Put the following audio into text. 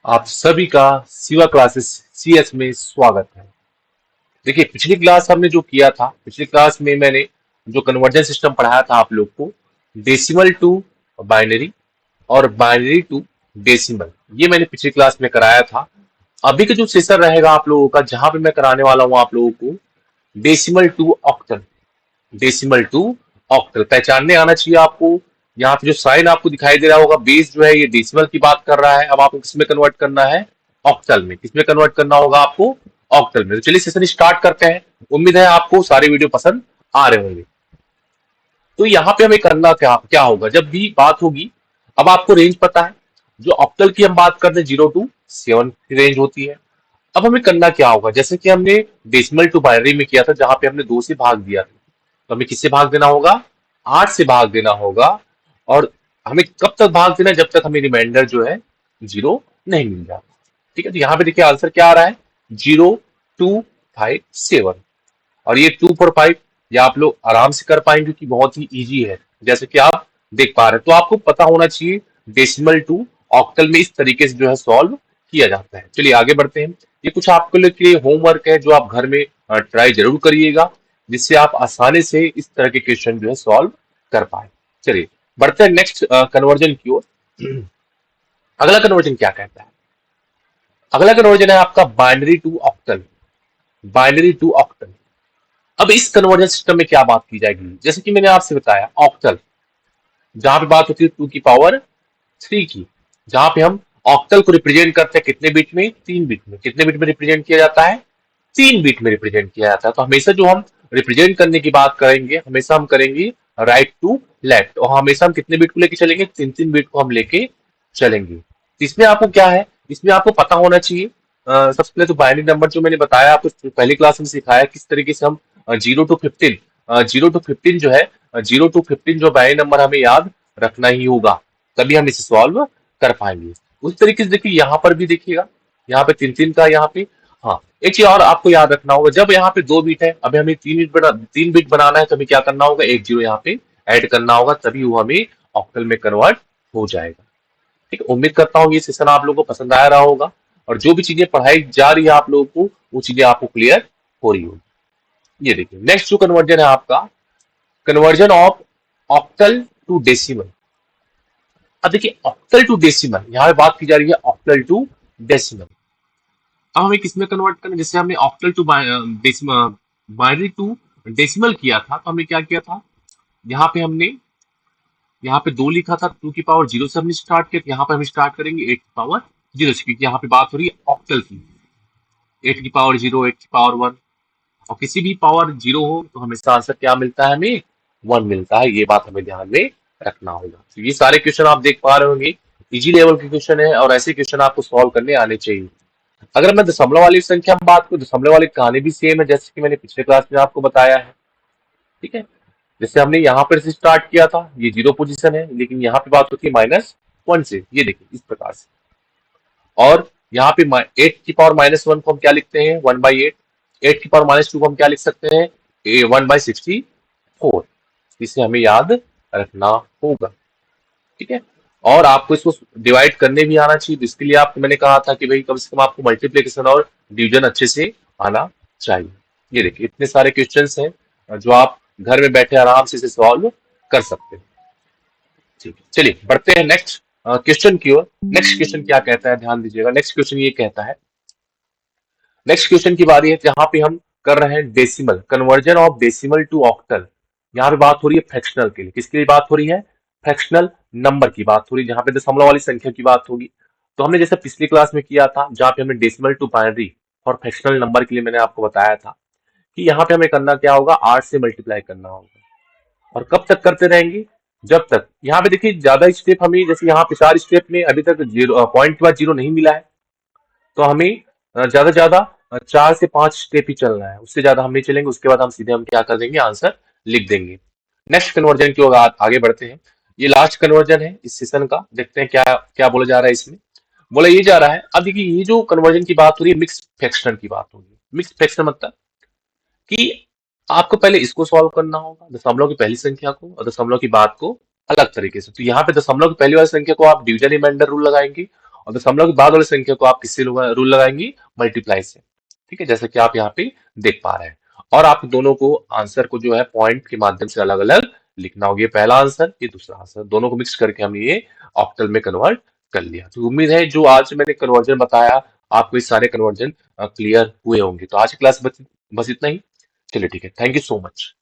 आप सभी का सिवा क्लासेस सीएस में स्वागत है। देखिए, पिछली क्लास हमने जो किया था, पिछली क्लास में मैंने जो कन्वर्जन सिस्टम पढ़ाया था आप लोग को, डेसिमल टू बाइनरी और बाइनरी टू डेसिमल, ये मैंने पिछली क्लास में कराया था। अभी का जो सेशन रहेगा आप लोगों का, जहां पे मैं कराने वाला हूं आप लोगों को decimal to octal. Decimal to octal पहचानने आना चाहिए आपको। यहाँ पे जो साइन आपको दिखाई दे रहा होगा, बेस जो है ये डेसिमल की बात कर रहा है। अब आपको किसमें कन्वर्ट करना है? ऑक्टल में। किसमें कन्वर्ट करना होगा आपको? ऑक्टल में। तो चलिए सेशन स्टार्ट करते हैं। उम्मीद है आपको सारे वीडियो पसंद आ रहे होंगे। तो यहाँ पे हमें करना क्या क्या होगा जब भी बात होगी। अब आपको रेंज पता है, जो ऑक्टल की हम बात करते हैं 0 to 7 की रेंज होती है। अब हमें करना क्या होगा, जैसे कि हमने डेसिमल टू बाइनरी में किया था, जहां पे हमने 2 से भाग दिया था, तो हमें किससे भाग देना होगा? 8 से भाग देना होगा। और हमें कब तक भाग देना है? जब तक हमें रिमाइंडर जो है 0 नहीं मिल जाता। ठीक है, तो यहाँ पे देखिए आंसर क्या आ रहा है? 0 2 5 7। और ये 2 4 5 ये आप लोग आराम से कर पाएंगे, क्योंकि बहुत ही इजी है, जैसे कि आप देख पा रहे हैं। तो आपको पता होना चाहिए डेसिमल टू ऑक्टल में इस तरीके से जो है सॉल्व किया जाता है। चलिए आगे बढ़ते हैं। ये कुछ आपके लिए होमवर्क है, जो आप घर में ट्राई जरूर करिएगा, जिससे आप आसानी से इस तरह के क्वेश्चन जो है सॉल्व कर पाए। चलिए बढ़ते हैं नेक्स्ट कन्वर्जन की ओर। अगला कन्वर्जन क्या कहता है? अगला कन्वर्जन है आपका binary to octal. Binary to octal. अब इस कन्वर्जन सिस्टम में क्या बात की जाएगी? जैसे कि मैंने आपसे बताया, ऑक्टल जहां पे बात होती है 2 की पावर 3 की, जहां पे हम ऑक्टल को रिप्रेजेंट करते हैं कितने बिट में? 3 बिट में। कितने बिट में रिप्रेजेंट किया जाता है? 3 बिट में रिप्रेजेंट किया जाता है। तो हमेशा जो हम रिप्रेजेंट करने की बात करेंगे, हमेशा हम करेंगे राइट टू लेफ्ट, और हमेशा हम कितने बिट को लेके चलेंगे? 3 3 बिट को हम लेके चलेंगे। तो इसमें आपको क्या है, इसमें आपको पता होना चाहिए। सबसे पहले तो बाइनरी नंबर जो मैंने बताया आपको पहली क्लास में सिखाया, किस तरीके से हम 0 to 15, 0 to 15 जो है, 0 to 15 जो बाइनरी नंबर हमें याद रखना ही होगा, तभी हम इसे सॉल्व कर पाएंगे। उस तरीके से देखिए यहाँ पर भी देखिएगा, यहाँ पे 3 3 का यहाँ पे। हाँ, एक चीज और आपको याद रखना होगा, जब यहाँ पे 2 बिट है, अभी हमें 3 बिट बनाना है, तो हमें क्या करना होगा? एक जीरो यहाँ पे ऐड करना होगा, तभी वो हमें ऑक्टल में कन्वर्ट हो जाएगा। ठीक है, उम्मीद करता हूँ ये सेशन आप लोगों को पसंद आ रहा होगा, और जो भी चीजें पढ़ाई जा रही है आप लोगों को, वो चीजें आपको क्लियर हो रही होगी। ये देखिए नेक्स्ट जो कन्वर्जन है आपका, conversion of octal to decimal. अब देखिए ऑक्टल टू डेसिमल, यहाँ पे बात की जा रही है ऑक्टल टू डेसिमल। अब हमें किसमें कन्वर्ट करना है? जैसे हमने octal to decimal, binary to decimal किया था, तो हमने क्या किया था? यहाँ पे हमने, यहाँ पे 2 लिखा था, 2 की पावर 0 से हमने स्टार्ट किया, यहाँ पे हम स्टार्ट करेंगे 8 की पावर 0 से, क्योंकि यहाँ पे बात हो रही है ऑक्टल की। 8 की पावर 0, 8 की पावर 1, और किसी भी पावर 0 हो तो हमेशा आंसर क्या मिलता है? हमें 1 मिलता है। ये बात हमें ध्यान में रखना होगा। तो ये सारे क्वेश्चन आप देख पा रहे होंगे, इजी लेवल के क्वेश्चन है, और ऐसे क्वेश्चन आपको सॉल्व करने आने चाहिए। अगर मैं दशमलव वाली संख्या में बात करूं, दशमलव वाली कहानी भी सेम है, जैसे कि मैंने पिछले क्लास में आपको बताया है। ठीक है, जैसे हमने यहाँ पर से स्टार्ट किया था, ये 0 पोजीशन है, लेकिन यहाँ पे बात होती है -1 से। ये देखिए इस प्रकार से। और यहाँ पे 8 की पावर -1 को हम क्या लिखते हैं? 1/8। 8 की पावर -2 को हम क्या लिख सकते हैं? 1/64। इसे हमें याद रखना होगा। ठीक है, और आपको इसको डिवाइड करने भी आना चाहिए। तो इसके लिए आपको मैंने कहा था कि भाई कम से कम आपको मल्टीप्लिकेशन और डिवीजन अच्छे से आना चाहिए। ये देखिए इतने सारे क्वेश्चंस हैं, जो आप घर में बैठे आराम से इसे सॉल्व कर सकते हैं। ठीक है, चलिए बढ़ते हैं नेक्स्ट क्वेश्चन की ओर। नेक्स्ट क्वेश्चन क्या कहता है, ध्यान दीजिएगा। नेक्स्ट क्वेश्चन ये कहता है, नेक्स्ट क्वेश्चन की बारी है, जहां पे हम कर रहे हैं decimal, conversion of decimal to octal. यहाँ पे बात हो रही है फ्रैक्शनल के लिए। किसके लिए बात हो रही है? फ्रैक्शनल नंबर की बात हो रही है, जहां पे दशमलव वाली संख्या की बात होगी। तो हमने जैसे पिछली क्लास में किया था, जहां पे हमने डेसिमल टू बाइनरी और फ्रैक्शनल नंबर के लिए मैंने आपको बताया था कि यहाँ पे हमें करना क्या होगा? 8 से मल्टीप्लाई करना होगा। और कब तक करते रहेंगे? जब तक, यहाँ पे देखिए ज्यादा स्टेप हमें, जैसे यहाँ पे 4 स्टेप में अभी तक जीरो पॉइंट के बाद 0 नहीं मिला है, तो हमें ज्यादा से ज्यादा 4 से 5 स्टेप ही चलना है, उससे ज्यादा हम नहीं चलेंगे। उसके बाद हम सीधे हम क्या कर देंगे? आंसर लिख देंगे। नेक्स्ट कन्वर्जन की ओर आगे बढ़ते हैं। ये लास्ट कन्वर्जन है इस सेशन का। देखते हैं क्या क्या बोला जा रहा है इसमें। बोला ये जा रहा है, अब देखिए ये जो कन्वर्जन की बात हो रही है, मिक्स फ्रैक्शन की बात होगी। मिक्स फ्रैक्शन मतलब कि आपको पहले इसको सॉल्व करना होगा, दशमलव की पहली संख्या को और दशमलव की बात को अलग तरीके से। तो यहाँ पे दशमलव की पहली वाली संख्या को आप डिवीजन रिमाइंडर रूल लगाएंगे, और दशमलव के बाद वाली संख्या को आप किससे रूल लगाएंगी, मल्टीप्लाई से। ठीक है, जैसे कि आप यहाँ पे देख पा रहे हैं। और आप दोनों को आंसर को जो है पॉइंट के माध्यम से अलग अलग लिखना होगा। ये पहला आंसर, ये दूसरा आंसर, दोनों को मिक्स करके हम ये ऑक्टल में कन्वर्ट कर लिया। तो उम्मीद है जो आज मैंने कन्वर्जन बताया आपको ये सारे कन्वर्जन क्लियर हुए होंगे। तो आज की क्लास बस इतना ही। चलिए ठीक है, थैंक यू सो मच।